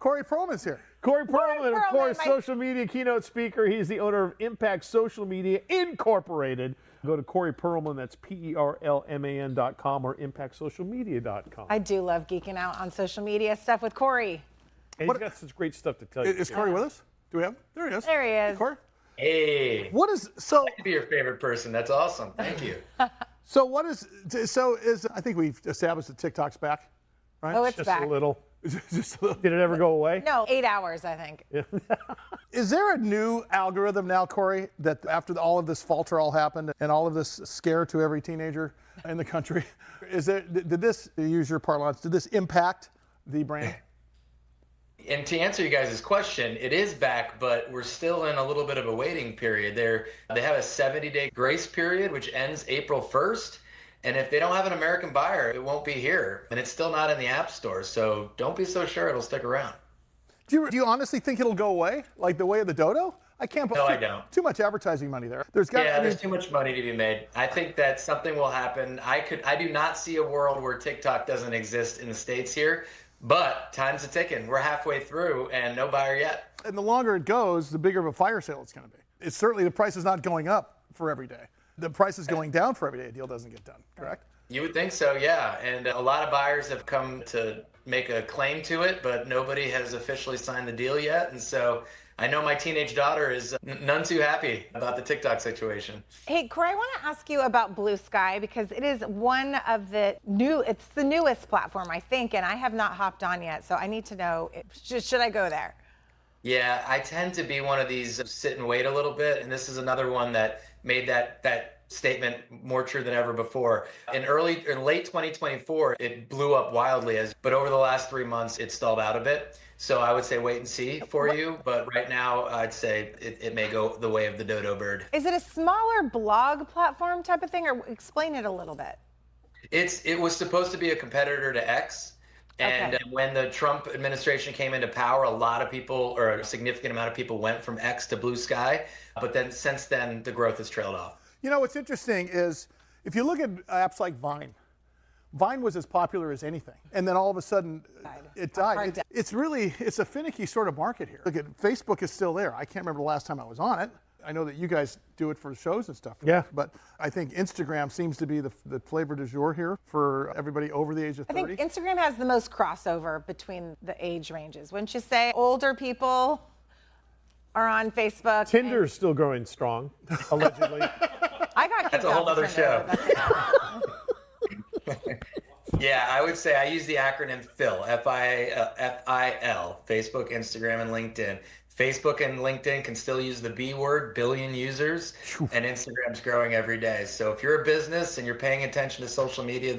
Corey Perlman's here. Corey Perlman, of course, my- social media keynote speaker. He's the owner of Impact Social Media Incorporated. Go to Corey Perlman, that's PERLMAN.com or ImpactSocialMedia.com. I do love geeking out on social media stuff with Corey. And he's got such great stuff to tell you. Is Corey with us? Do we have him? There he is. There he is. Hey, Corey. Hey, What is so? to be your favorite person. That's awesome. Thank you. So what is? So is I think we've established that TikTok's back, right? Oh, it's Just back. a little. Just a little. Did it ever go away? No, 8 hours, I think. Is there a new algorithm now, Corey, that after all of this falter all happened and all of this scare to every teenager in the country, did this, to use your parlance, did this impact the brand? And to answer you guys' question, it is back, but we're still in a little bit of a waiting period. They have a 70-day grace period, which ends April 1st. And if they don't have an American buyer, it won't be here. And it's still not in the App Store. So don't be so sure it'll stick around. Do you honestly think it'll go away, like the way of the dodo? I can't believe No, I don't. Too much advertising money there. There's got Yeah, there's too much money to be made. I think that something will happen. I do not see a world where TikTok doesn't exist in the States here, but time's a ticking. We're halfway through and no buyer yet. And the longer it goes, the bigger of a fire sale it's going to be. It's certainly the price is not going up for every day. The price is going down for every day a deal doesn't get done, correct? You would think so, yeah. And a lot of buyers have come to make a claim to it, but nobody has officially signed the deal yet. And so I know my teenage daughter is none too happy about the TikTok situation. Hey, Corey, I want to ask you about Blue Sky because it is one of the it's the newest platform, I think, and I have not hopped on yet. So I need to know, should I go there? Yeah, I tend to be one of these sit and wait a little bit. And this is another one that made that statement more true than ever before. In late 2024, it blew up wildly, but over the last 3 months, it stalled out a bit. So I would say wait and see for you. But right now, I'd say it may go the way of the dodo bird. Is it a smaller blog platform type of thing, or explain it a little bit? It was supposed to be a competitor to X. And Okay. when the Trump administration came into power, a lot of people, or a significant amount of people, went from X to Blue Sky. But then since then, the growth has trailed off. You know, what's interesting is if you look at apps like Vine, Vine was as popular as anything. And then all of a sudden, it died. It's a finicky sort of market here. Look at Facebook is still there. I can't remember the last time I was on it. I know that you guys do it for shows and stuff. Yeah. But I think Instagram seems to be the flavor du jour here for everybody over the age of 30. I think Instagram has the most crossover between the age ranges. Wouldn't you say older people are on Facebook? Tinder's still growing strong, allegedly. I got kicked That's a whole off of other Tinder. show. Yeah, I would say I use the acronym FIL, F-I-L, Facebook, Instagram, and LinkedIn. Facebook and LinkedIn can still use the B word, billion users, and Instagram's growing every day. So if you're a business and you're paying attention to social media,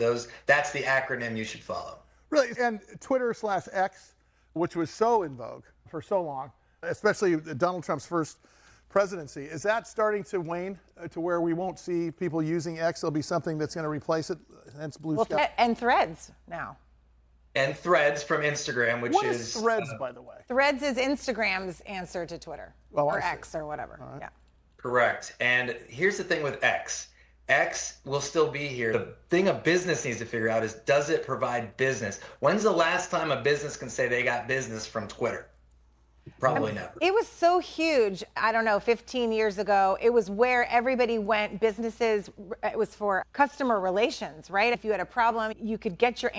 that's the acronym you should follow. Really, and Twitter/X, which was so in vogue for so long, especially Donald Trump's first presidency, is that starting to wane to where we won't see people using X? There'll be something that's going to replace it, hence Blue Sky. And Threads now. And Threads from Instagram, which What is Threads, by the way? Threads is Instagram's answer to Twitter or X or whatever. Yeah. correct. And here's the thing with X. X will still be here. The thing a business needs to figure out is, does it provide business? When's the last time a business can say they got business from Twitter? Probably never. It was so huge, I don't know, 15 years ago. It was where everybody went, businesses, it was for customer relations, right? If you had a problem, you could get your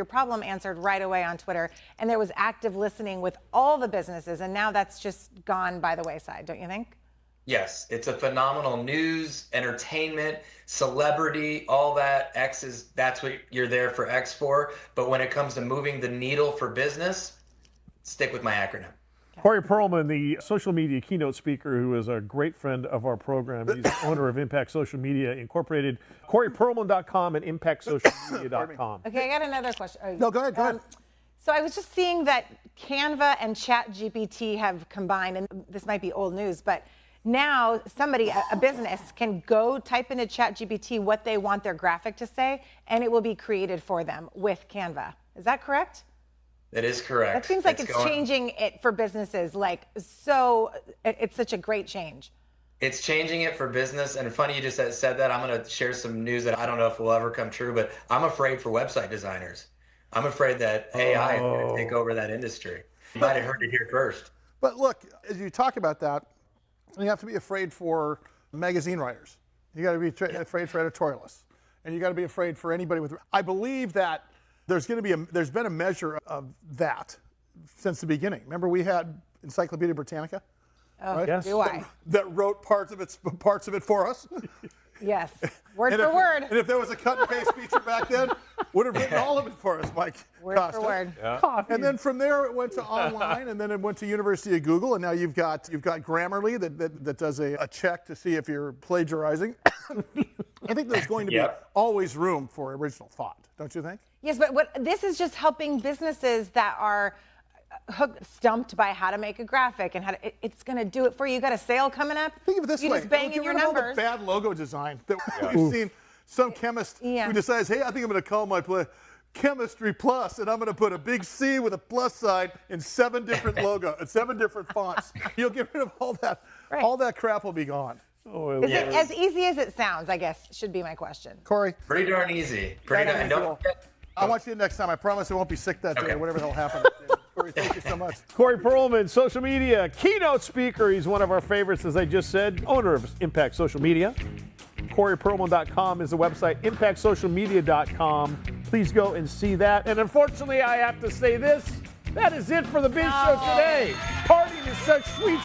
problem answered right away on Twitter. And there was active listening with all the businesses. And now that's just gone by the wayside, don't you think? Yes, it's a phenomenal news, entertainment, celebrity, all that. That's what you're there for X for. But when it comes to moving the needle for business, stick with my acronym. Corey Perlman, the social media keynote speaker, who is a great friend of our program. He's the owner of Impact Social Media Incorporated. CoreyPerlman.com and ImpactSocialMedia.com. Okay, I got another question. No, go ahead. So I was just seeing that Canva and ChatGPT have combined, and this might be old news, but now somebody, a business, can go type into ChatGPT what they want their graphic to say, and it will be created for them with Canva. Is that correct? That is correct. That seems like it's changing it for businesses. It's such a great change. It's changing it for business. And funny you just said that. I'm going to share some news that I don't know if will ever come true, but I'm afraid for website designers. I'm afraid that AI is going to take over that industry. You might have heard it here first. But look, as you talk about that, you have to be afraid for magazine writers. You got to be afraid for editorialists, and you got to be afraid for anybody with. I believe that there's been a measure of that since the beginning. Remember, we had Encyclopedia Britannica. Oh, right? Yes. do I? That wrote parts of it for us. Yes, word for word. And if there was a cut and paste feature back then, would have written all of it for us, Mike. Word Costa. for word. Yeah. And then from there it went to online, and then it went to University of Google, and now you've got Grammarly that does a check to see if you're plagiarizing. I think there's going to be always room for original thought, don't you think? Yes, but this is just helping businesses that are stumped by how to make a graphic and how to, it's going to do it for you. You got a sale coming up? Think of it this you way. just bang in your numbers. All the bad logo design that we've seen. Some chemist who decides, hey, I think I'm going to call my place Chemistry Plus, and I'm going to put a big C with a plus sign in 7 different logos, 7 different fonts. You'll get rid of all that. Right. All that crap will be gone. Oh, Is it as easy as it sounds, I guess, should be my question. Corey? Pretty darn easy. Pretty darn. And don't forget, I want you next time. I promise I won't be sick that day or whatever the hell happened. Corey, thank you so much. Corey Perlman, social media keynote speaker. He's one of our favorites, as I just said, owner of Impact Social Media. CoreyPerlman.com is the website, ImpactSocialMedia.com. Please go and see that. And unfortunately, I have to say this. That is it for the Biz Show today. Partying is such sweet